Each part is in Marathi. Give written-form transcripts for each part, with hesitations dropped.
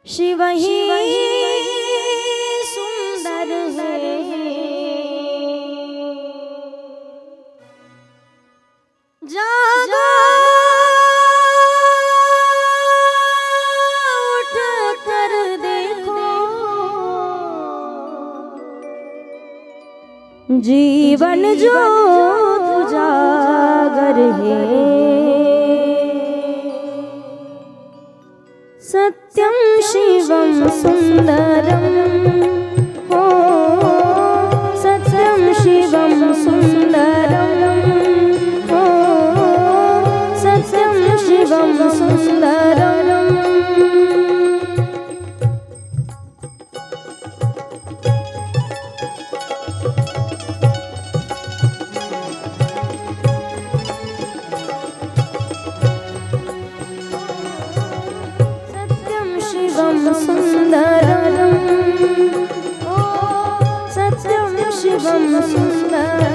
शिव ही सुंदर है, जागो उठ कर देखो, जीवन जो उजागर है। सत्यम शिवम सुंदरम, हो सत्यम शिवम सुंदरम, हो सत्यम शिवम सुंदरम। शिवम सुंदरम, ओ सत्यम शिवम सुंदरम।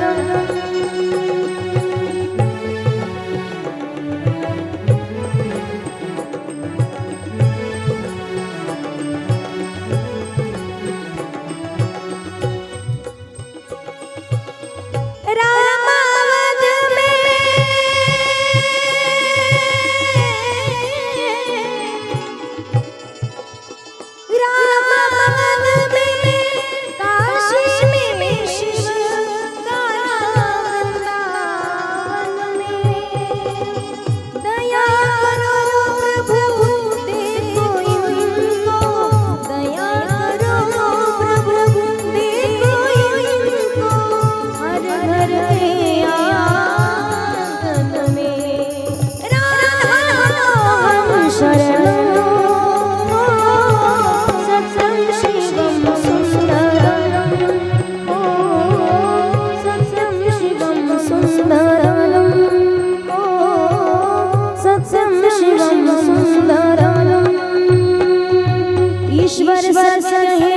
ईश्वर सत्य है,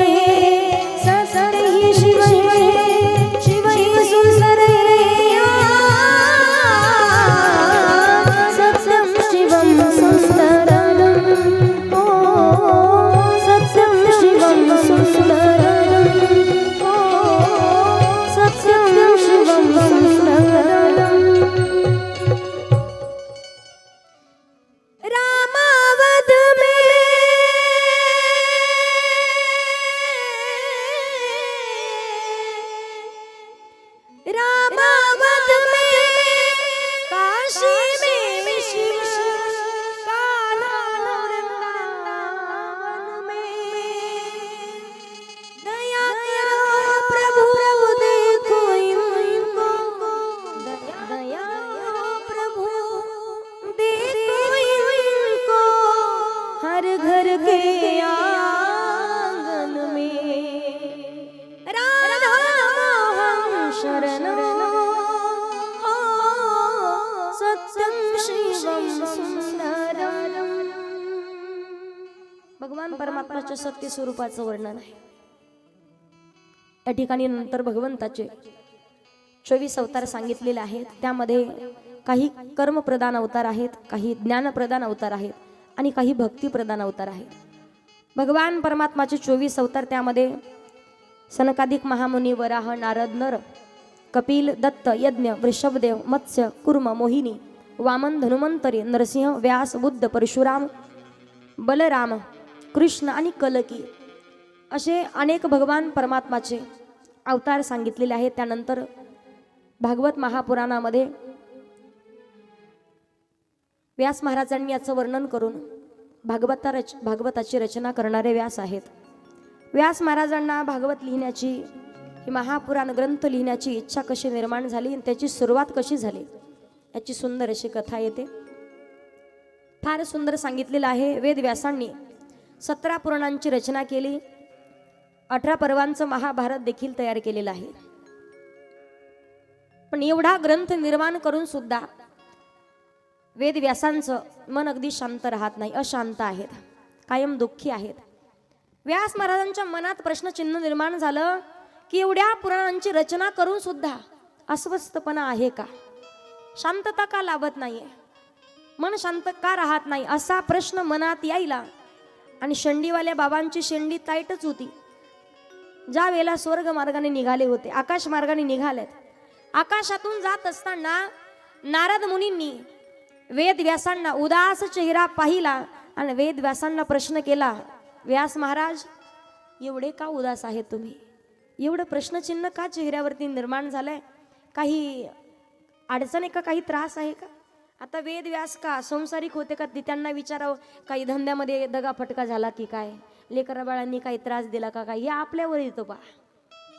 सत्य ही शिव है, शिव ही सुंदर है। सत्यम शिवम सुंदरम, ओ सत्यम शिवम सुंदरम, ओ सत्यम शिवम सुंदरम। रामावत में रामावत में, काशी में शिव, कान्हा वृंदावन में। दया करो प्रभु देखो इनको, दया प्रभु देखो इनको, हर घर के आंगन में राधा मोहन शरण, हो सत्यम शिवम सुंदरम। भगवान परमात्म्याच्या सत्य स्वरूपाचं वर्णन आहे या ठिकाणी। नंतर भगवंताचे 24 अवतार सांगितलेले आहेत। त्यामध्ये काही कर्म प्रधान अवतार आहेत, काही ज्ञान प्रधान अवतार आहेत आणि काही भक्ती प्रधान अवतार आहेत। भगवान परमात्माचे 24 अवतार, त्यामध्ये सनकादिक महामुनी, वराह, नारद, नर, कपिल, दत्त, यज्ञ, वृषभदेव, मत्स्य, कुर्म, मोहिनी, वामन, धनुमंतरी, नरसिंह, व्यास, बुद्ध, परशुराम, बलराम, कृष्ण आणि कलकी असे अनेक भगवान परमात्माचे अवतार सांगितलेले आहेत। त्यानंतर भागवत महापुराणामध्ये व्यास महाराजांनी याचं वर्णन करून भागवताची रचना करणारे व्यास आहेत। व्यास महाराजांना भागवत लिहिण्याची, ही महापुराण ग्रंथ लिहिण्याची इच्छा कशी निर्माण झाली आणि त्याची सुरुवात कशी झाली याची सुंदर अशी कथा येते। फार सुंदर सांगितलेलं आहे। वेद व्यासांनी 17 पुराणांची रचना केली, 18 पर्वांचं महाभारत देखील तयार केलेलं आहे। पण एवढा ग्रंथ निर्माण करून सुद्धा वेद व्यासांचं मन अगदी शांत राहत नाही, अशांत आहेत, कायम दुःखी आहेत। व्यास महाराजांच्या मनात प्रश्नचिन्ह निर्माण झालं की एवढ्या पुराणांची रचना करून सुद्धा अस्वस्थपणा आहे का, शांतता का लाभत नाहीये, मन शांत का राहत नाही, असा प्रश्न मनात यायला आणि शेंडीवाल्या बाबांची शेंडी टाईटच होती. ज्या वेळेला स्वर्ग मार्गाने निघाले होते, आकाश मार्गाने निघालेत, आकाशातून जात असताना नारद मुनींनी वेद व्यासांना उदास चेहरा पाहिला आणि वेद व्यासांना प्रश्न केला, व्यास महाराज एवढे का उदास आहे तुम्ही? एवढं प्रश्नचिन्ह का चेहऱ्यावरती निर्माण झालंय? काही अडचण आहे का? काही त्रास आहे का? आता वेद व्यास का संसारिक होते का? त्यांना विचारावं, काही धंद्यामध्ये दगा फटका झाला की काय, लेकरा बाळांनी काही त्रास दिला का काय, हे आपल्यावर येतो बा.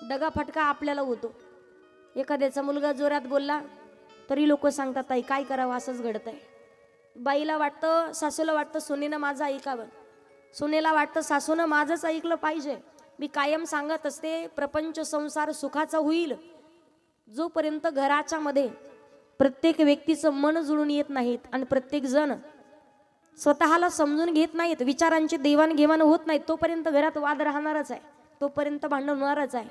दगा फटका आपल्याला होतो. एखाद्याचा मुलगा जोरात बोलला तरी लोक सांगतात ताई काय करावं, असंच घडतंय. बाईला वाटतं, सासूला वाटतं सुनेनं माझं ऐकावं, सुनेला वाटतं सासूनं माझंच ऐकलं पाहिजे. मी कायम सांगत असते, प्रपंच संसार सुखाचा होईल जोपर्यंत घराच्या मध्ये प्रत्येक व्यक्तीचं मन जुळून येत नाहीत आणि प्रत्येक जण स्वतःला समजून घेत नाहीत, विचारांची देवाणघेवाण होत नाही, तोपर्यंत घरात वाद राहणारच आहे, तोपर्यंत भांडण होणारच आहे.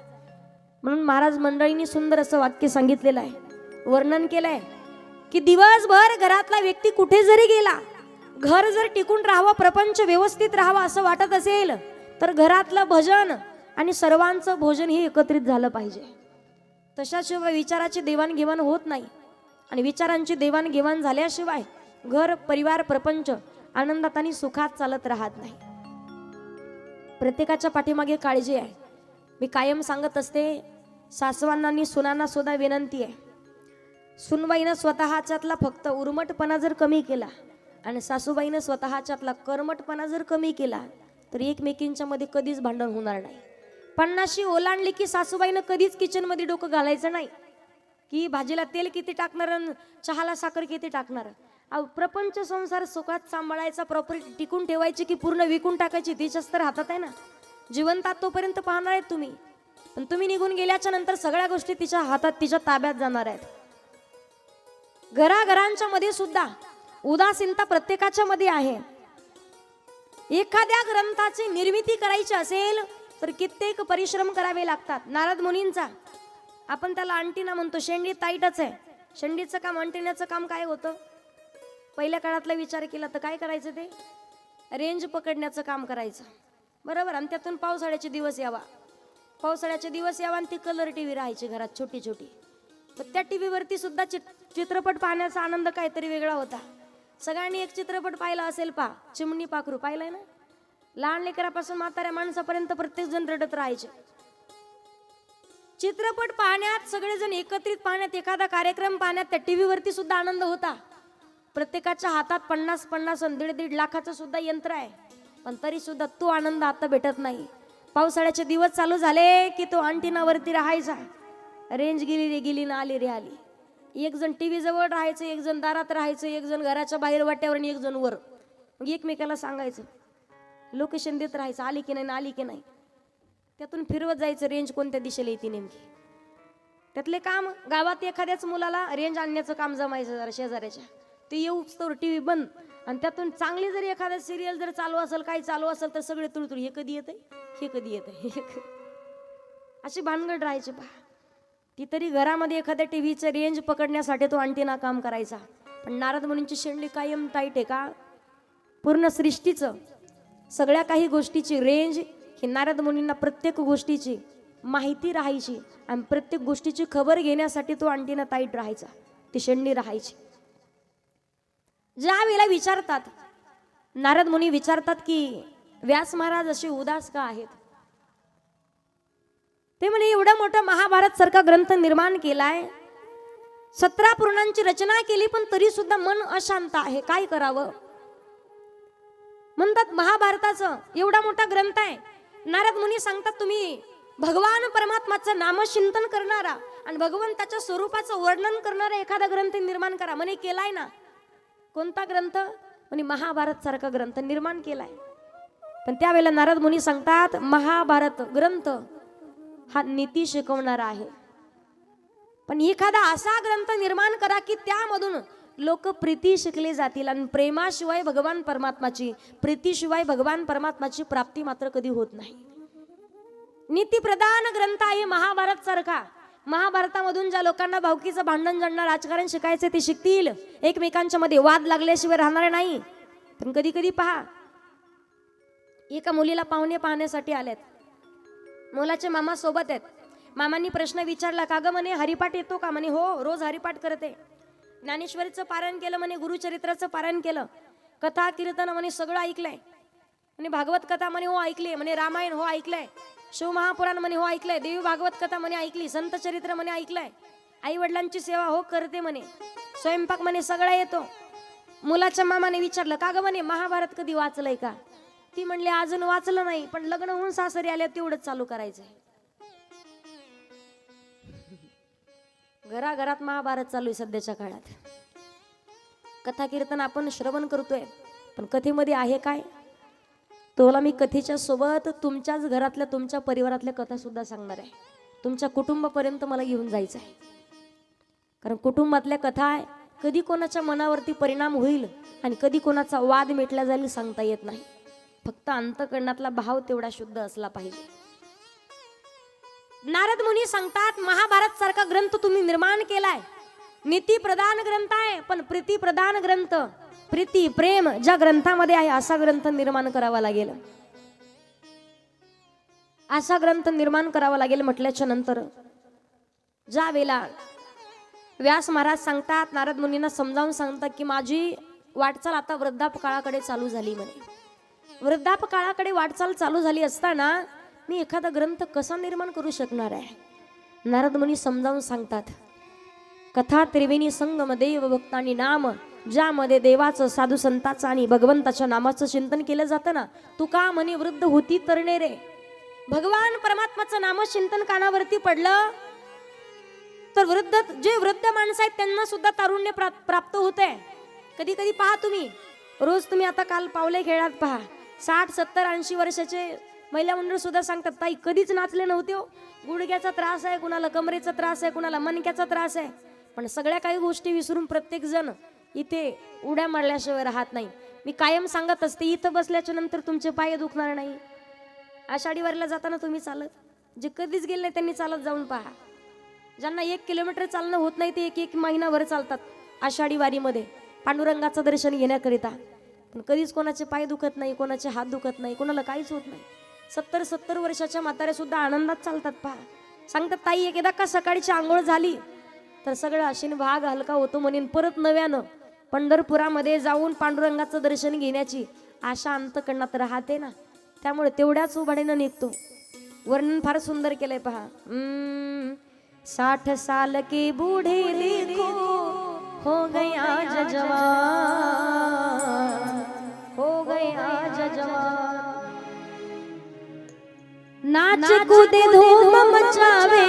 म्हणून महाराज मंडळींनी सुंदर असं वाक्य सांगितलेलं आहे, वर्णन केलंय की दिवसभर घरातला व्यक्ती कुठे जरी गेला, घर जर टिकून राहावं, प्रपंच व्यवस्थित राहावा असं वाटत असेल तर घरातलं भजन आणि सर्वांचं भोजन हे एकत्रित झालं पाहिजे. तशाशिवाय विचाराची देवाणघेवाण होत नाही आणि विचारांची देवाणघेवाण झाल्याशिवाय घर परिवार प्रपंच आनंदात आणि सुखात चालत राहत नाही. प्रत्येकाच्या पाठीमागे काळजी आहे. मी कायम सांगत असते, सासवांना आणि सुनांना सुद्धा विनंती आहे, सुनबाईनं स्वतःच्यातला फक्त उर्मटपणा जर कमी केला आणि सासूबाईनं स्वतःच्यातला कर्मटपणा जर कमी केला तर एकमेकींच्या मध्ये कधीच भांडण होणार नाही. 50 ओलांडली की सासूबाईनं कधीच किचन मध्ये डोकं घालायचं नाही की भाजीला तेल किती टाकणार, चहाला साखर किती टाकणार. प्रपंच संसार सुखात सांभाळायचा, प्रॉपर्टी टिकून ठेवायची की पूर्ण विकून टाकायची, तिच्याच तर हातात आहे ना. जिवंतात तोपर्यंत पाहणार आहेत तुम्ही, पण तुम्ही निघून गेल्याच्या नंतर सगळ्या गोष्टी तिच्या हातात, तिच्या ताब्यात जाणार आहेत. घराघरांच्या मध्ये सुद्धा उदासीनता प्रत्येकाच्या मध्ये आहे. एखाद्या ग्रंथाची निर्मिती करायची असेल तर कित्येक परिश्रम करावे लागतात. नारद मुनींचा आपण त्याला अंटिना म्हणतो, शेंडी ताईटच आहे. शेंडीचं काम, अंटिण्याचं काम काय होतं? पहिल्या काळातला विचार केला तर काय करायचं, ते रेंज पकडण्याचं काम करायचं, बरोबर. आणि त्यातून पावसाळ्याचे दिवस यावा, पावसाळ्याचे दिवस यावा आणि ती कलर टीव्ही राहायची घरात छोटी छोटी. पण त्या टीव्हीवरती सुद्धा चित्रपट पाहण्याचा आनंद काहीतरी वेगळा होता. सगळ्यांनी एक चित्रपट पाहिला असेल पा, चिमणी पाखरू पाहिलाय ना? लहान लेकरापासून म्हाताऱ्या माणसापर्यंत प्रत्येक जण रडत राहायचे. चित्रपट पाहण्यात, सगळेजण एकत्रित पाहण्यात, एखादा कार्यक्रम पाहण्यात, त्या टीव्हीवरती सुद्धा आनंद होता. प्रत्येकाच्या हातात 50-50 आणि 1.5 लाखाचं सुद्धा यंत्र आहे, पण तरी सुद्धा तो आनंद आता भेटत नाही. पावसाळ्याचे दिवस चालू झाले की तो अंटिनावरती राहायचा, रेंज गेली रे गेली ना आली रे आली. एक जण टीव्ही जवळ राहायचं, एक जण दारात राहायचं, एक जण घराच्या बाहेर वाट्यावर आणि एक जण वर. मग एकमेकाला सांगायचं, लोकेशन देत राहायचं, आली की नाही, आली की नाही. त्यातून फिरवत जायचं रेंज कोणत्या दिशेला येते नेमकी. त्यातले काम, गावात एखाद्याच मुलाला रेंज आणण्याचं काम जमायचं जरा शेजाऱ्याच्या, ते येऊच तर टीव्ही बंद. आणि त्यातून चांगली जरी एखादा सिरियल जर चालू असेल, काही चालू असेल तर सगळे तुळतुळ, हे कधी येतंय, हे कधी येतंय, अशी भानगड राहायची. पहा, ती तरी घरामध्ये एखाद्या टीव्हीचं रेंज पकडण्यासाठी तो अंटिना काम करायचा. पण नारद मुनींची शेंडी कायम टाईट आहे का? पूर्ण सृष्टीचं, सगळ्या काही गोष्टीची रेंज ही नारद मुनींना प्रत्येक गोष्टीची माहिती राहायची आणि प्रत्येक गोष्टीची खबर घेण्यासाठी तो अंटिना टाईट राहायचा, ती शेंडी राहायची. ज्या वेळेला विचारतात, नारद मुनी विचारतात की व्यास महाराज असे उदास का आहेत? ते म्हणे, एवढा मोठा महाभारत सारखा ग्रंथ निर्माण केलाय, 17 पुराणांची रचना केली, पण तरी सुद्धा मन अशांत आहे, काय करावं? म्हणतात महाभारताचं एवढा मोठा ग्रंथ आहे. नारद मुनी सांगतात, तुम्ही भगवान परमात्माचं नामचिंतन करणारा आणि भगवंताच्या स्वरूपाचं वर्णन करणारा एखादा ग्रंथ निर्माण करा. म्हणे केलाय ना. कोणता ग्रंथ? म्हणे महाभारत सारखा ग्रंथ निर्माण केलाय. पण त्यावेळेला नारद मुनी सांगतात, महाभारत ग्रंथ हा नीती शिकवणारा आहे, पण एखादा असा ग्रंथ निर्माण करा की त्यामधून लोक प्रीती शिकले जातील आणि प्रेमाशिवाय भगवान परमात्माची, प्रीतीशिवाय भगवान परमात्माची प्राप्ती मात्र कधी होत नाही. नीतिप्रधान ग्रंथ आहे महाभारत सारखा. महाभारतामधून ज्या लोकांना भावकीचं भांडण जाणणार, राजकारण शिकायचे ते शिकतील, एकमेकांच्या मध्ये वाद लागल्याशिवाय राहणार नाही. पण कधी कधी पहा, एका मुलीला पाहुणे पाहण्यासाठी आलेत. मुलाचे मामा सोबत आहेत. मामांनी प्रश्न विचारला, का ग म्हणे हरिपाठ येतो का? म्हणे हो, रोज हरिपाठ करते. ज्ञानेश्वरीचं पारायण केलं म्हणे, गुरुचरित्राचं पारायण केलं, कथा कीर्तन म्हणे सगळं ऐकलंय म्हणे, भागवत कथा म्हणे हो ऐकली म्हणे, रामायण हो ऐकलंय, शिवमहापुराण म्हणे हो ऐकलंय, देवी भागवत कथा म्हणे ऐकली, संत चरित्र म्हणे ऐकलंय, आई वडिलांची सेवा हो करते म्हणे, स्वयंपाक म्हणे सगळं येतो. मुलाच्या मामाने विचारलं, का ग म्हणे महाभारत कधी वाचलंय का? ती म्हणली अजून वाचलं नाही, पण लग्न होऊन सासरी आल्या तेवढंच चालू करायचंय. घराघरात महाभारत चालू आहे सध्याच्या काळात. कथा कीर्तन आपण श्रवण करतोय, पण कथेमध्ये आहे काय? तुला मी कथेच्या सोबत तुमच्याच घरातल्या, तुमच्या परिवारातल्या कथा सुद्धा सांगणार आहे. तुमच्या कुटुंबापर्यंत मला घेऊन जायचं आहे. कारण कुटुंबातल्या कथा आहे, कधी कोणाच्या मनावरती परिणाम होईल आणि कधी कोणाचा वाद मिटला जाईल सांगता येत नाही. फक्त अंतःकरणातला भाव तेवढा शुद्ध असला पाहिजे. नारद मुनी सांगतात, महाभारत सारखा ग्रंथ तुम्ही निर्माण केलाय, नीती प्रधान ग्रंथ आहे, पण प्रीती प्रधान ग्रंथ, प्रीती प्रेम ज्या ग्रंथामध्ये आहे असा ग्रंथ निर्माण करावा लागेल. असा ग्रंथ निर्माण करावा लागेल म्हटल्याच्या नंतर ज्या वेळेला व्यास महाराज सांगतात, नारद मुनींना समजावून सांगतात की माझी वाटचाल आता वृद्धापकाळाकडे चालू झाली म्हणे. वृद्धापकाळाकडे वाटचाल चालू झाली असताना मी एखादा ग्रंथ कसा निर्माण करू शकणार आहे? नारद मुनी समजावून सांगतात, कथा त्रिवेणी संगम देव भक्तानी नाम, ज्यामध्ये देवाचं, साधू संताचं आणि भगवंताच्या नामाचं चिंतन केलं जातं ना. तू का म्हणे वृद्ध होती तरणे रे. भगवान परमात्माचं नामचिंतन कानावरती पडलं तर जे वृद्ध माणसं आहेत त्यांना सुद्धा तारुण्य प्राप्त होते. कधी कधी पहा तुम्ही, रोज तुम्ही आता काल पावले खेळात पहा, 60, 70, 80 वर्षाचे महिला मंडळ सुद्धा सांगतात, ताई कधीच नाचले नव्हते हो. गुडघ्याचा त्रास आहे, कुणाला कमरेचा त्रास आहे, कुणाला मणक्याचा त्रास आहे, पण सगळ्या काही गोष्टी विसरून प्रत्येक जण इथे उड्या मारल्याशिवाय राहत नाही. मी कायम सांगत असते, इथं बसल्याच्या नंतर तुमचे पाय दुखणार नाही. आषाढी वारीला जाताना तुम्ही चालत, जे कधीच गेले नाही त्यांनी चालत जाऊन पहा. ज्यांना 1 किलोमीटर चालणं होत नाही ते 1 महिनाभर चालतात आषाढी वारीमध्ये पांडुरंगाचं दर्शन घेण्याकरिता. पण कधीच कोणाचे पाय दुखत नाही, कोणाचे हात दुखत नाही, कोणाला काहीच होत नाही. 70 वर्षाच्या म्हाताऱ्या सुद्धा आनंदात चालतात पहा. सांगतात, ताई एकदा का सकाळची आंघोळ झाली तर सगळं आशीन भाग हलका होतो म्हणून परत नव्यानं पंढरपुरामध्ये जाऊन पांडुरंगाचं दर्शन घेण्याची आशा अंतकरणात राहते ना. त्यामुळे तेवढ्याच उभाडीनं निघतो. वर्णन फार सुंदर केलंय पहा. 60 साल के बूढ़े देखो हो गए आज जवान, हो गए आज जवान, नाच कूदे धूम मचावे,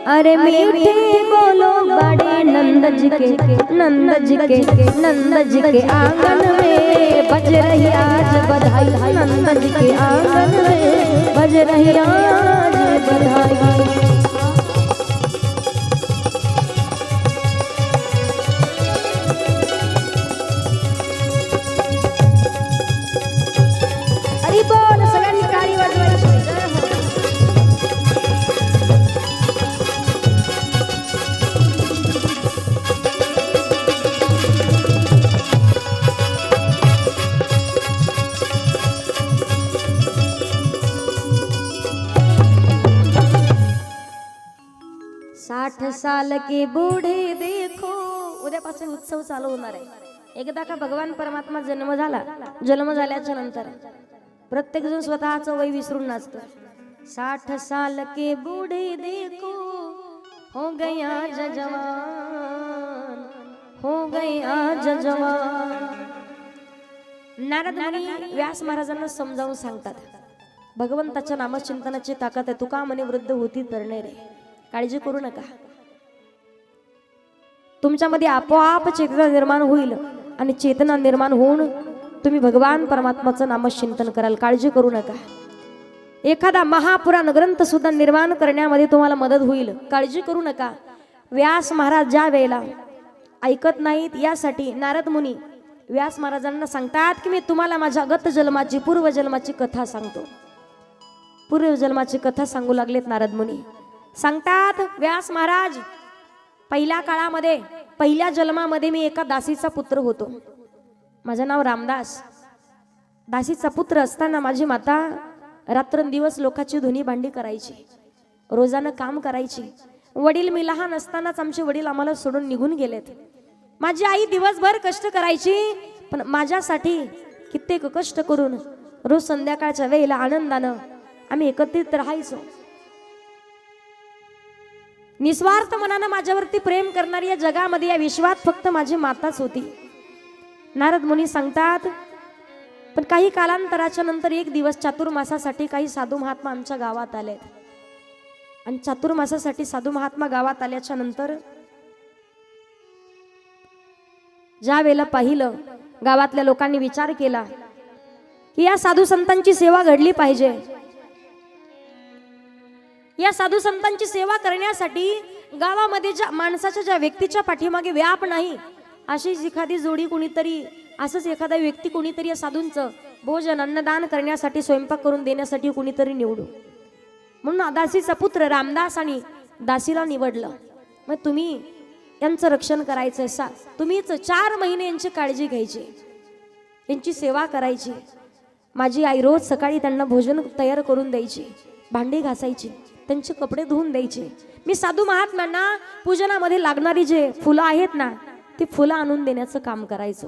अरे मीठे बोलो बड़े नंद जी के, नंद जी के, नंद जी के आंगन में बज रही आज बधाई, नंद जी के आंगन में बज रही आज बधाई. हरी बोल, सगळ्यांनी टाळी वाजवायची. साल के बूढ़े देखो. उद्यापासून उत्सव चालू होणार आहे. एकदा का भगवान परमात्मा जन्म झाल्याच्या नंतर प्रत्येक जण स्वतःचं वय विसरून नाचतो. 60 साल के बूढ़े देखो हो गए आज जवान, हो गए आज जवान. नारद मुनी व्यास महाराजांना समजावून सांगतात, भगवंताच्या नामचिंतनाची ताकद आहे. तुका म्हणे वृद्ध होती तरणे रे. काळजी करू नका, तुमच्यामध्ये आपोआप चेतना निर्माण होईल आणि चेतना निर्माण होऊन तुम्ही भगवान परमात्माचं नामचिंतन कराल. काळजी करू नका. एखादा महापुराण ग्रंथ सुद्धा निर्माण करण्यामध्ये तुम्हाला मदत होईल. काळजी करू नका. व्यास महाराज ज्या वेळेला ऐकत नाहीत यासाठी नारद मुनी व्यास महाराजांना सांगतात की मी तुम्हाला माझ्या गत जन्माची, पूर्वजन्माची कथा सांगतो. पूर्वजन्माची कथा सांगू लागलेत नारद मुनी. सांगतात, व्यास महाराज, पहिल्या काळामध्ये, पहिल्या जन्मामध्ये मी एका दासीचा पुत्र होतो. माझं नाव रामदास. दासीचा पुत्र असताना माझी माता रात्रंदिवस लोकांची धुनी भांडी करायची, रोजानं काम करायची. वडील मी लहान असतानाच आमचे वडील आम्हाला सोडून निघून गेलेत. माझी आई दिवसभर कष्ट करायची, पण माझ्यासाठी कित्येक कष्ट करून रोज संध्याकाळच्या वेळेला आनंदानं आम्ही एकत्रित राहायचो. निस्वार्थ मनानं माझ्यावरती प्रेम करणारी या जगामध्ये, या विश्वात फक्त माझी माताच होती. नारद मुनी सांगतात, पण काही कालांतराच्या नंतर एक दिवस चातुर्मासासाठी काही साधू महात्मा आमच्या गावात आले. आणि चातुर्मासासाठी साधू महात्मा गावात आल्याच्या नंतर ज्या वेळेला पाहिलं, गावातल्या लोकांनी विचार केला की या साधू संतांची सेवा घडली पाहिजे. या साधू संतांची सेवा करण्यासाठी गावामध्ये ज्या माणसाच्या, ज्या व्यक्तीच्या पाठीमागे व्याप नाही, अशी एखादी जोडी कुणीतरी, असंच एखादा व्यक्ती कुणीतरी या साधूंचं भोजन अन्नदान करण्यासाठी, स्वयंपाक करून देण्यासाठी कुणीतरी निवडू. म्हणून दासीचा पुत्र रामदास आणि दासीला निवडलं. मग तुम्ही यांचं रक्षण करायचंय, तुम्हीच 4 महिने यांची काळजी घ्यायची, यांची सेवा करायची. माझी आई रोज सकाळी त्यांना भोजन तयार करून द्यायची, भांडी घासायची, त्यांचे कपडे धुवून द्यायचे. मी साधू महात्म्यांना पूजनामध्ये लागणारी जे फुलं आहेत ना, ती फुलं आणून देण्याचं काम करायचं.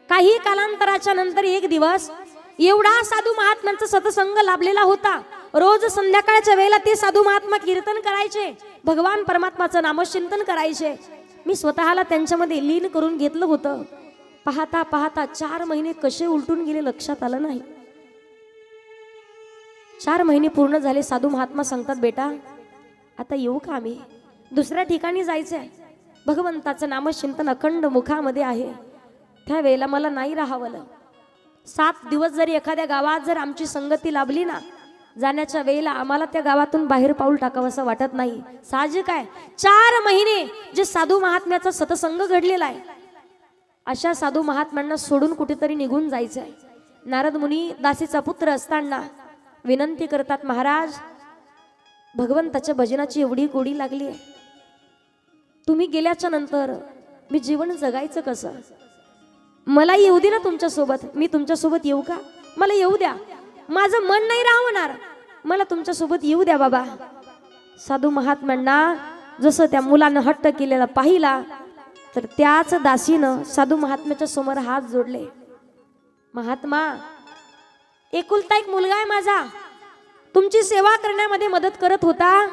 काही कालांतराच्या नंतर एक दिवस एवढा साधू महात्म्यांचा सत्संग लाभलेला होता. रोज संध्याकाळच्या वेळेला ते साधू महात्मा कीर्तन करायचे, भगवान परमात्माचं नामचिंतन करायचे. मी स्वतःला त्यांच्यामध्ये लीन करून घेतलं होतं. पाहता पाहता 4 महिने कसे उलटून गेले लक्षात आलं नाही. 4 महिने पूर्ण झाले. साधू महात्मा सांगतात, बेटा आता येऊ का, आम्ही दुसऱ्या ठिकाणी जायचंय, भगवंताचं नामचिंतन अखंड मुखामध्ये आहे. त्यावेळेला मला नाही राहावलं. 7 दिवस जरी एखाद्या गावात जर आमची संगती लाभली ना, जाण्याच्या वेळेला आम्हाला त्या गावातून बाहेर पाऊल टाकावं असं वाटत नाही. साहजिक आहे, 4 महिने जे साधू महात्म्याचा सत्संग घडलेला आहे, अशा साधू महात्म्यांना सोडून कुठेतरी निघून जायचंय. नारद मुनी दासीचा पुत्र असताना विनंती करतात, महाराज भगवंताच्या भजनाची एवढी गोडी लागली आहे, तुम्ही गेल्याच्या नंतर मी जीवन जगायचं कसं? मला येऊ दे ना तुमच्या सोबत, मी तुमच्या सोबत येऊ का? मला येऊ द्या, माझं मन नाही राहणार, मला तुमच्या सोबत येऊ द्या बाबा. साधू महात्म्यांना जसं त्या मुलानं हट्ट केलेला पाहिला, तर त्याच दासीनं साधू महात्म्याच्या समोर हात जोडले. महात्मा, एकुलता एक मुलगा आहे माझा, तुमची सेवा करण्यामध्ये मदत करत होता,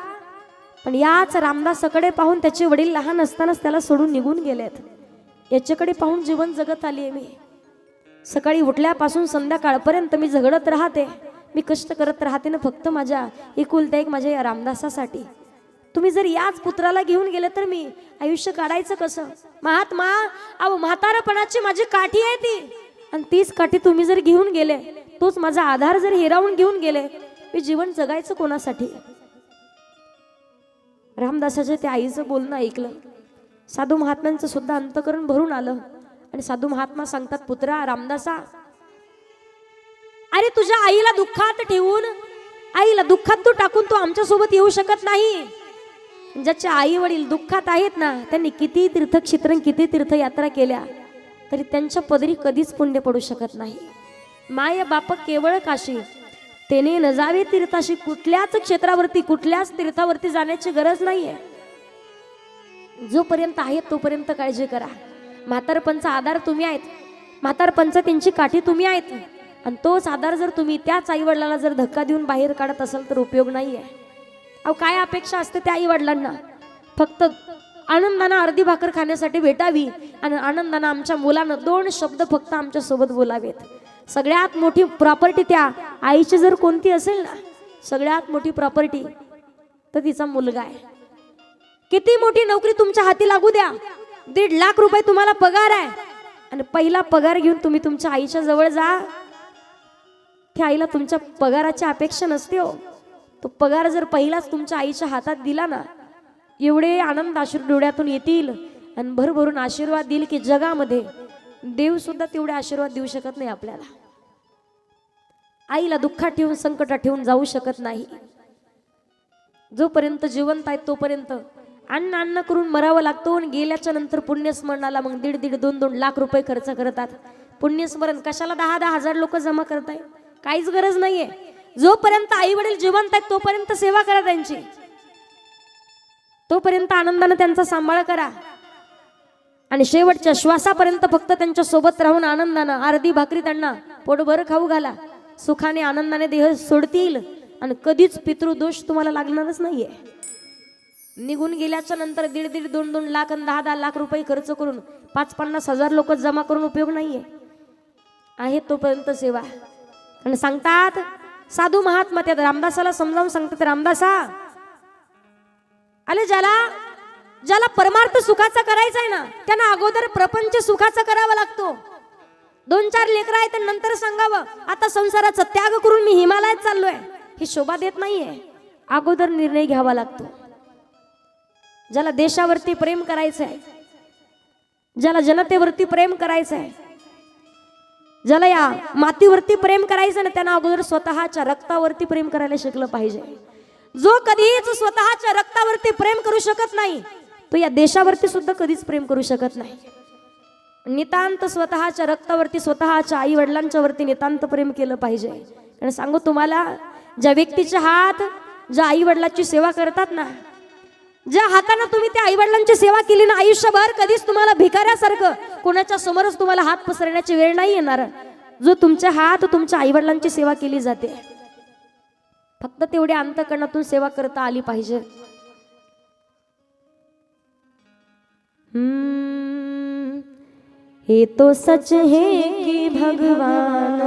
पण याच रामदासाकडे पाहून त्याचे वडील लहान असतानाच त्याला सोडून निघून गेलेत. याच्याकडे पाहून जीवन जगत आली आहे. मी सकाळी उठल्यापासून संध्याकाळपर्यंत मी झगडत राहते, मी कष्ट करत राहते ना, फक्त माझ्या एकुलता एक माझ्या या रामदासासाठी. तुम्ही जर याच पुत्राला घेऊन गेले तर मी आयुष्य काढायचं कसं? महात्मा, अहो म्हातारपणाची माझी काठी आहे ती, आणि तीच काठी तुम्ही जर घेऊन गेले, तोच माझा आधार जर हिरावून घेऊन गेले, मी जीवन जगायचं कोणासाठी? रामदासाच्या त्या आईचं बोलणं ऐकलं. साधू महात्म्यांचं सुद्धा अंतकरण भरून आलं. आणि साधू महात्मा सांगतात, पुत्रा रामदासा, अरे तुझ्या आईला दुःखात ठेवून, आईला दुःखात तू टाकून तू आमच्या सोबत येऊ शकत नाही. ज्याच्या आई वडील दुःखात आहेत ना, त्यांनी किती तीर्थक्षेत्र, किती तीर्थयात्रा केल्या, तरी त्यांच्या पदरी कधीच पुण्य पडू शकत नाही. माय बाप केवळ काशी, तेने न जावे तीर्थाशी. कुठल्याच क्षेत्रावरती, कुठल्याच तीर्थावरती जाण्याची गरज नाहीये. जोपर्यंत आहेत तोपर्यंत काळजी करा. म्हातारपणचा आधार तुम्ही आहेत, म्हातारपणचा त्यांची काठी तुम्ही आहेत, आणि तोच आधार जर तुम्ही त्याच आई वडिलांना जर धक्का देऊन बाहेर काढत असाल तर उपयोग नाहीये. अहो काय अपेक्षा असते त्या आई वडिलांना? फक्त आनंदानं अर्धी भाकर खाण्यासाठी भेटावी, आणि आनंदानं आमच्या मुलानं 2 शब्द फक्त आमच्या सोबत बोलावेत. सगळ्यात मोठी प्रॉपर्टी त्या आईची जर कोणती असेल ना, सगळ्यात मोठी प्रॉपर्टी तर तिचा मुलगा आहे. किती मोठी नोकरी तुमच्या हाती लागू द्या, 1.5 लाख रुपये तुम्हाला पगार आहे, आणि पहिला पगार घेऊन तुम्ही तुमच्या आईच्या जवळ जा, त्या आईला तुमच्या पगाराची अपेक्षा नसते हो. तो पगार जर पहिलाच तुमच्या आईच्या हातात दिला ना, एवढे आनंद अश्रू डोळ्यातून येतील, आणि भरभरून आशीर्वाद देईल की जगामध्ये देव सुद्धा तेवढे आशीर्वाद देऊ शकत नाही आपल्याला. आईला दुःखात ठेवून, संकटात ठेवून जाऊ शकत नाही. जोपर्यंत जिवंत आहेत तोपर्यंत अन्न अन्न करून मरावं लागतो आणि गेल्याच्या नंतर पुण्यस्मरणाला मग 1.5-2 लाख रुपये खर्च करतात. पुण्यस्मरण कशाला 10-10 हजार लोक जमा करताय? काहीच गरज नाहीये. जोपर्यंत आई वडील जिवंत आहेत तोपर्यंत सेवा करा त्यांची, तोपर्यंत आनंदाने त्यांचा सांभाळ करा आणि शेवटच्या श्वासापर्यंत फक्त त्यांच्या सोबत राहून आनंदानं अर्धी भाकरी त्यांना पोटभर खाऊ घाला. सुखाने आनंदाने देह सोडतील आणि कधीच पितृदोष तुम्हाला लागणारच नाहीये. निघून गेल्याच्या नंतर 1.5-2 लाख आणि 10-10 लाख रुपये खर्च करून 50-50 हजार लोक जमा करून उपयोग नाहीये. आहे तोपर्यंत सेवा. आणि सांगतात साधू महात्मा त्यात रामदासाला समजावून सांगतात, रामदासा अरे ज्याला परमार्थ सुखाचा करायचा आहे ना त्यांना अगोदर प्रपंच सुखाचा करावा लागतो. 2-4 लेकरं आहेत तर नंतर सांगावं आता संसाराचा त्याग करून मी हिमालयात चाललोय, ही शोभा देत नाहीये. अगोदर निर्णय घ्यावा लागतो. ज्याला देशावरती प्रेम करायचं आहे, ज्याला जनतेवरती प्रेम करायचं आहे, ज्याला या मातीवरती प्रेम करायचं ना त्यांना अगोदर स्वतःच्या रक्तावरती प्रेम करायला शिकलं पाहिजे. जो कधीच स्वतःच्या रक्तावरती प्रेम करू शकत नाही तो या देशावरती सुद्धा कधीच प्रेम करू शकत नाही. नितांत स्वतःच्या रक्तावरती स्वतःच्या आई वडिलांच्या वरती नितांत प्रेम केलं पाहिजे. आणि सांगू तुम्हाला, ज्या व्यक्तीचे हात ज्या आई वडिलांची सेवा करतात ना, ज्या हाताने तुम्ही त्या आई वडिलांची सेवा केली ना, आयुष्यभर कधीच तुम्हाला भिकाऱ्यासारखं कोणाच्या समोरच तुम्हाला हात पसरण्याची वेळ नाही येणार. जो तुमचे हात तुमच्या आई वडिलांची सेवा केली जाते, फक्त तेवढ्या अंतःकरणातून सेवा करता आली पाहिजे. ये तो सच है कि भगवान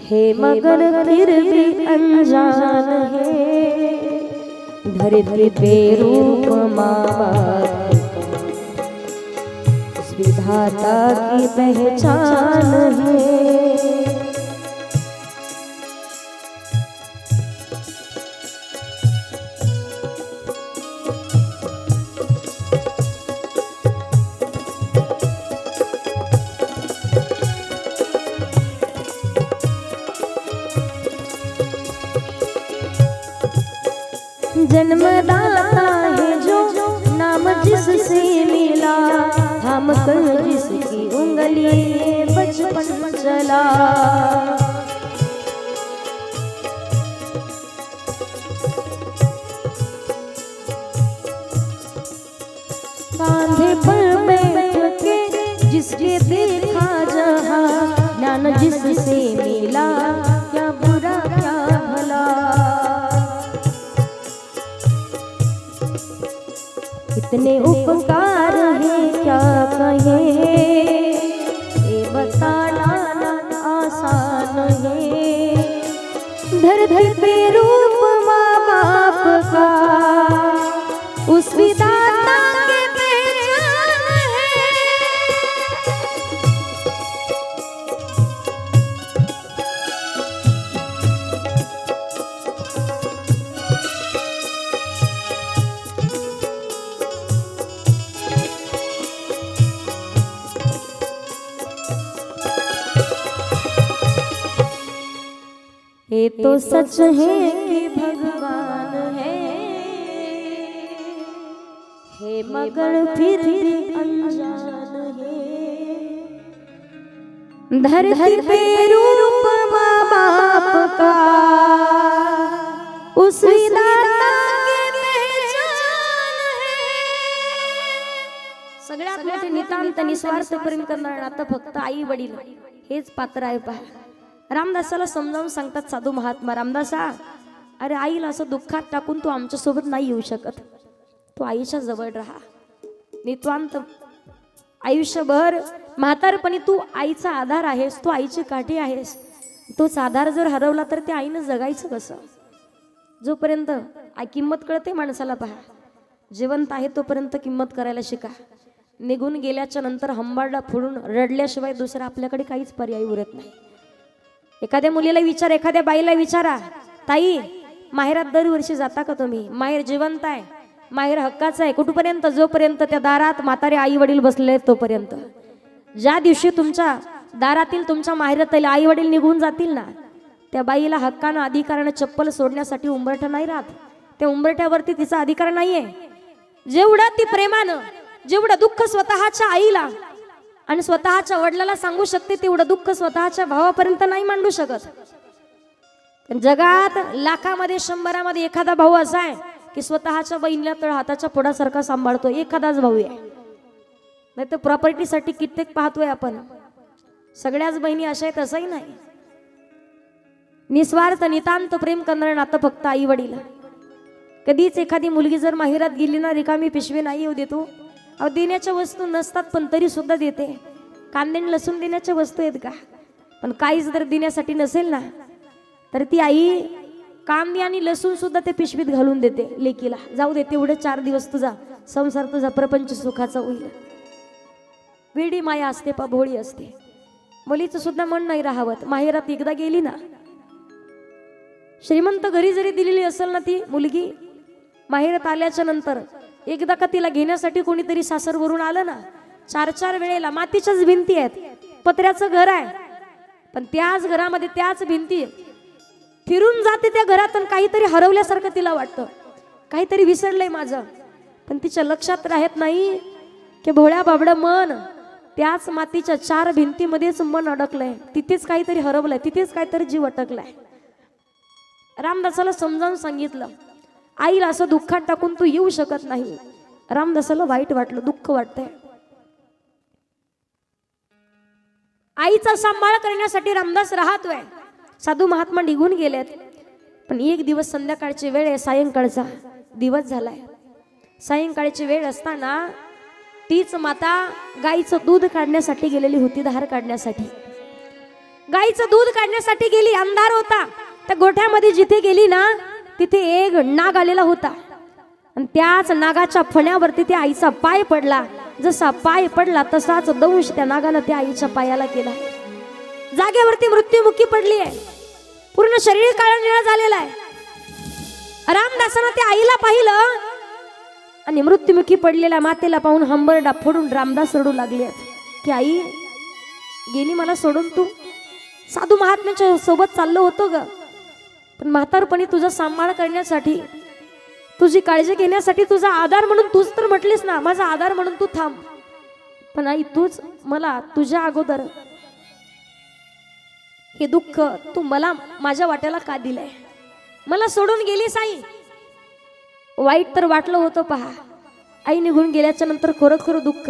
है मगर फिर भी अनजान है. धरती पे रूप माँ विधाता की पहचान है. जन्मदाता है जो नाम जिससे मिला, हम कर जिसकी उंगली बचपन चला. कांधे पर बैठ के जिसके देखा जहां, ज्ञान जिससे मिला क्या बुरा क्या भला. कितने उपकार है क्या कहे, ये बताना आसान है. धरती पे रूप माँ बाप का उस विधाता के पहचान है. ये तो सच है कि भगवान है मगर फिर भी अनजान है. धरती पे रूप माँ बाप का उस विधाता के पहचान है. सगळ्यात मोठे नितांत निस्वार्थ प्रेम करणारा आता फक्त आई वडील हेच पात्र आहे. पहा, रामदासाला समजावून सांगतात साधू महात्मा, रामदासा अरे आईला असं दुःखात टाकून तू आमच्या सोबत नाही येऊ शकत. तू आईच्या जवळ राहा. नित्वांत आयुष्यभर म्हातारपणी तू आईचा आधार आहेस, तू आईची काठी आहेस. तोच आधार जर हरवला तर त्या आईनं जगायचं कसं? जोपर्यंत किंमत कळते माणसाला, पहा जिवंत आहे तोपर्यंत किंमत करायला शिका. निघून गेल्याच्या नंतर हंबारडा फोडून रडल्याशिवाय दुसरा आपल्याकडे काहीच पर्याय उरत नाही. एखाद्या मुलीला विचार, एखाद्या बाईला विचारा, ताई माहेरात दरवर्षी जाता का तुम्ही? माहेर जिवंत आहे, माहेर हक्काचं आहे. कुठपर्यंत? जोपर्यंत त्या दारात म्हातारे आई वडील बसले तोपर्यंत. ज्या दिवशी तुमच्या दारातील तुमच्या माहेरातील आई वडील निघून जातील ना, त्या बाईला हक्कानं अधिकारानं चप्पल सोडण्यासाठी उंबरठा नाही राहत. त्या उंबरठ्यावरती तिचा अधिकार नाहीये. जेवढं ती प्रेमानं, जेवढं दुःख स्वतःच्या आईला आणि स्वतःच्या वडिलाला सांगू शकते, तेवढं दुःख स्वतःच्या भावापर्यंत नाही मांडू शकत. जगात लाखामध्ये 100मध्ये एखादा भाऊ असा आहे की स्वतःच्या बहिणीला तळ हाताच्या पोडासारखा सांभाळतो, एखादाच भाऊ आहे. नाही तर प्रॉपर्टीसाठी कित्येक पाहतोय आपण. सगळ्याच बहिणी अशा आहेत असंही नाही. निस्वार्थ नितांत प्रेम करणारं नातं फक्त आई वडील. कधीच एखादी मुलगी जर माहेरात गेली ना, रिकामी पिशवी नाही येऊ देतो. अहो देण्याच्या वस्तू नसतात पण तरी सुद्धा देते. कांदे लसूण देण्याच्या वस्तू आहेत का? पण काहीच जर देण्यासाठी नसेल ना, तर ती आई कांदे आणि लसूण सुद्धा ते पिशवीत घालून देते लेकीला. जाऊ दे तेवढे 4 दिवस तुझा संसार, तुझा प्रपंच सुखाचा होईल. वेडी माया असते, भोळी असते. मुलीचं सुद्धा मन नाही राहावत. माहेरात एकदा गेली ना, श्रीमंत घरी जरी दिलेली असेल ना ती मुलगी, माहेरात आल्याच्या नंतर एकदा का तिला घेण्यासाठी कोणीतरी सासरवरून आलं ना, 4-4 वेळेला मातीच्याच भिंती आहेत, पत्र्याचं घर आहे, पण त्याच घरामध्ये त्याच भिंती फिरून जाते त्या घरातून. काहीतरी हरवल्यासारखं तिला वाटतं, काहीतरी विसरलंय माझं. पण तिच्या लक्षात राहत नाही की भोळ्या बाबडं मन त्याच मातीच्या 4 भिंतीमध्येच मन अडकलंय. तिथेच काहीतरी हरवलंय, तिथेच काहीतरी जीव अटकलाय. रामदासाला समजावून सांगितलं, आईला असं दुःखात टाकून तू येऊ शकत नाही. रामदासाला वाईट वाटलं, दुःख वाटतंय. आईचा सांभाळ करण्यासाठी रामदास राहतोय. साधू महात्मा निघून गेलेत. पण एक दिवस संध्याकाळची वेळ आहे, सायंकाळचा दिवस झालाय. सायंकाळची वेळ असताना तीच माता गाईचं दूध काढण्यासाठी गेलेली होती, धार काढण्यासाठी. गाईचं दूध काढण्यासाठी गेली, अंधार होता. त्या गोठ्यामध्ये जिथे गेली ना, तिथे एक नाग आलेला होता आणि त्याच नागाच्या फण्यावरती त्या आईचा पाय पडला. जसा पाय पडला तसाच दंश त्या नागानं त्या आईच्या पायाला केला. जागेवरती मृत्युमुखी पडली आहे. पूर्ण शरीर काळं निळं झालेलं आहे. रामदासानं त्या आईला पाहिलं आणि मृत्युमुखी पडलेल्या मातेला पाहून हंबरडा फोडून रामदास रडू लागले की आई गेली मला सोडून तू. साधू महात्म्याच्या सोबत चाललो होतो ग, पण म्हातारपणी तुझा सांभाळ करण्यासाठी, तुझी काळजी घेण्यासाठी, तुझा आधार म्हणून तूच तर म्हटलीस ना, माझा आधार म्हणून तू थांब. पण आई तूच मला तुझ्या अगोदर हे दुःख तू मला माझ्या वाट्याला का दिलंय? मला सोडून गेलीस आई. वाईट तर वाटलं होतं पहा. आई निघून गेल्याच्या नंतर खरोखर दुःख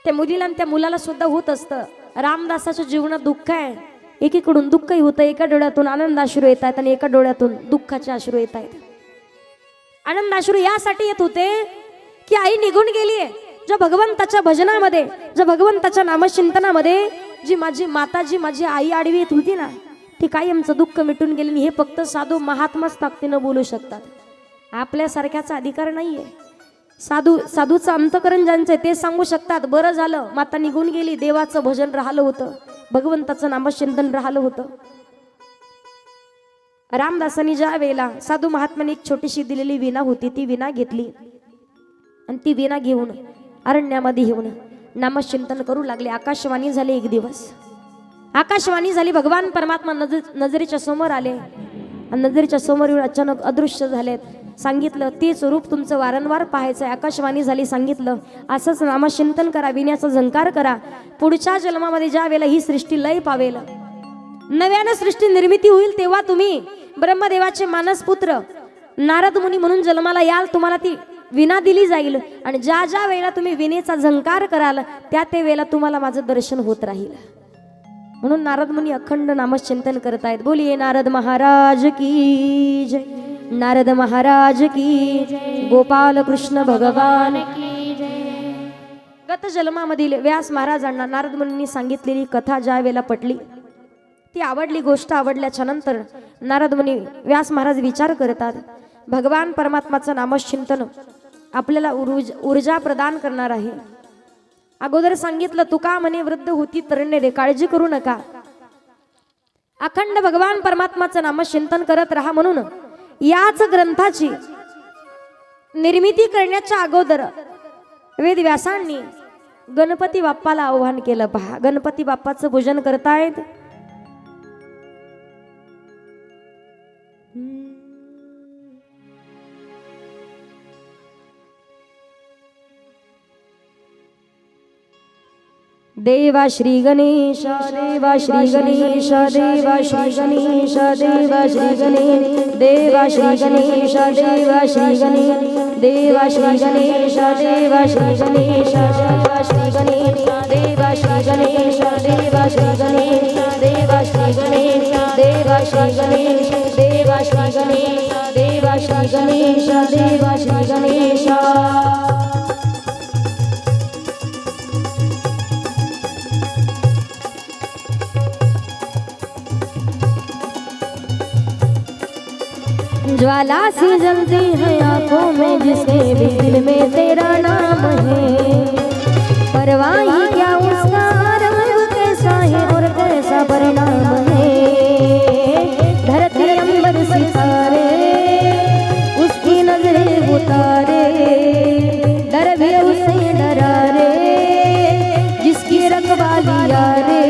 त्या मुलीला आणि त्या मुलाला सुद्धा होत असतं. रामदासाच्या जीवनात दुःख आहे. एकीकडून दुःखही होतं, एका डोळ्यातून आनंदाश्रू येत आहेत आणि एका डोळ्यातून दुःखाचे अश्रू येत आहेत. आनंदाश्रू यासाठी येत होते की आई निघून गेलीये. ज्या भगवंताच्या भजनामध्ये, ज्या भगवंताच्या नामचिंतनामध्ये जी माझी माता, जी माझी आई आडवी येत होती ना, ती कायमचं दुःख मिटून गेली. हे फक्त साधू महात्माच ताकदीनं बोलू शकतात. आपल्यासारख्याचा अधिकार नाहीये. साधूचं अंतकरण ज्यांचं ते सांगू शकतात, बरं झालं माता निघून गेली, देवाचं भजन राहिलं होतं, भगवंताचं नामचिंतन राहिलं होतं. रामदासांनी ज्या वेळेला साधू महात्म्याने एक छोटीशी दिलेली विणा होती, ती विणा घेतली आणि ती विणा घेऊन अरण्यामध्ये येऊन नामचिंतन करू लागले. आकाशवाणी झाली. एक दिवस आकाशवाणी झाली. भगवान परमात्मा नजरेच्या समोर आले आणि नजरेच्या समोर येऊन अचानक अदृश्य झालेत. सांगितलं तेच रूप तुमचं वारंवार पाहायचंय. आकाशवाणी झाली. सांगितलं असंच नामचिंतन करा, विण्याचा झंकार करा. पुढच्या जन्मामध्ये ज्या वेळेला ही सृष्टी लय पावेल, नव्यानं सृष्टी निर्मिती होईल, तेव्हा तुम्ही ब्रह्मदेवाचे मानसपुत्र नारद मुनी म्हणून जन्माला याल. तुम्हाला ती विना दिली जाईल आणि ज्या ज्या वेळेला तुम्ही विनेचा झंकार कराल त्या ते वेळेला तुम्हाला माझं दर्शन होत राहील. म्हणून नारद मुनी अखंड नामचिंतन करतायत. बोलिये नारद महाराज की जय, नारद महाराज की जय, गोपाल कृष्ण भगवान की जय. गत जन्मामधील व्यास महाराजांना नारद मुनींनी सांगितलेली कथा ज्या वेळेला पटली, ती आवडली. गोष्ट आवडल्याच्या नंतर नारद मुनी व्यास महाराज विचार करतात, भगवान परमात्माचं नामचिंतन आपल्याला ऊर्जा प्रदान करणार आहे. अगोदर सांगितलं तुका म्हणे वृद्ध होती तरणे रे, काळजी करू नका, अखंड भगवान परमात्माचं नामचिंतन करत राहा. म्हणून याच ग्रंथाची निर्मिती करण्याच्या अगोदर वेदव्यासांनी गणपती बाप्पाला आव्हान केलं. पहा, गणपती बाप्पाचं पूजन करतायत. देवा श्री गणेश देवा श्री गणेश देवा श्री गणेश देवा श्री गणेश देवा श्री गणेश देवा श्री गणेश देवा श्री गणेश देवा श्री गणेश देवा श्री गणेश देवा श्री गणेश देवा श्री गणेश देवा श्री गणेश देवा श्री गणेश देवा श्री गणेश देवा श्री गणेश देवा श्री गणेश ज्वाला सी जलती है आंखों में जिसके भी दिल में तेरा नाम है। परवाही क्या उसका रंग कैसा है और कैसा परिणाम है। धरती अंबर सितारे उसकी नजरें उतारे, डर भी उसे डरा रे जिसकी रखवाली यारे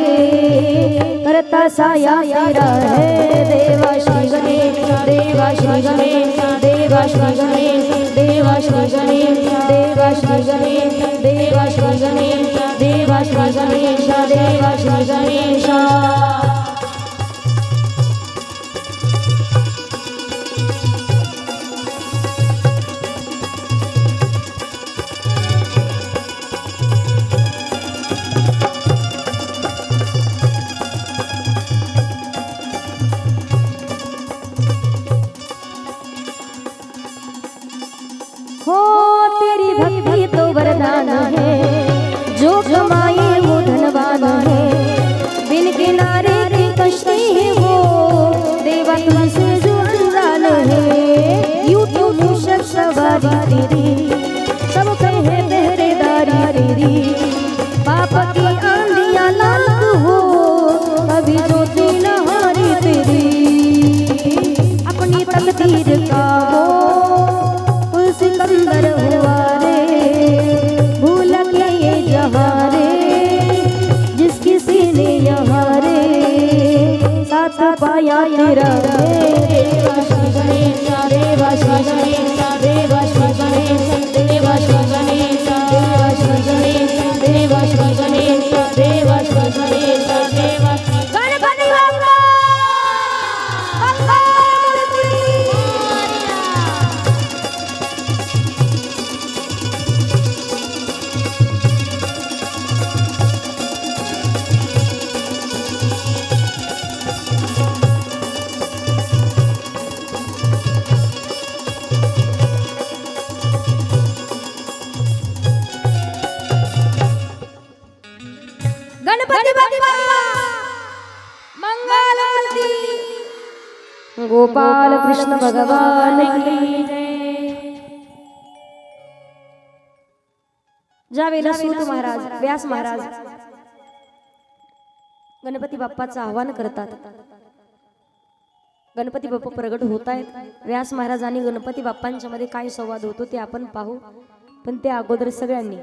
करता साया तेरा है। देवा श्री गणेश देवा श्री गणेश देवा श्री गणेश देवा श्री गणेश देवा श्री गणेश देवा श्री गणेश देवा श्री गणेश देवा श्री गणेश हो तेरी भक्ति तो वरदान है, जो कमाए वो धनवान है। बिन किनारे की कश्ती है वो देवा तुमसे जो अनजान है। यूं तो मुशक सवारी तेरी सब पे है पहरेदारी तेरी। पाप की आंधियां लाख हो कभी ज्योति न हारी तेरी। अपनी तकदीर का वो सिकंदर हुआ रे भूल के ये जहाँ रे जिस किसी ने यहाँ रे साथ पाया तेरा रे। देवा श्री गणेश देवा श्री गणेश देवा श्री गणेश देवा श्री गणेश देवा श्री गणेश देवा श्री गणेश देवा श्री गणेश देवा गणपति बाप्पा गणपति बाप्पा मंगल मूर्ति गोपाल कृष्ण भगवान की जय। ज्यावेळेला सूत महाराज व्यास महाराज गणपती बाप्पाचं आवाहन करतात, गणपती बाप्पा प्रगट होत आहेत। व्यास महाराज आणि गणपती बाप्पांच्या मध्ये काय संवाद होतो ते आपण पाहू, पण त्या अगोदर सगळ्यांनी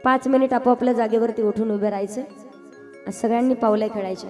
5 मिनिट आपापल्या जागेवरती उठून उभे राहायचे, सगळ्यांनी पावले खेळायचे।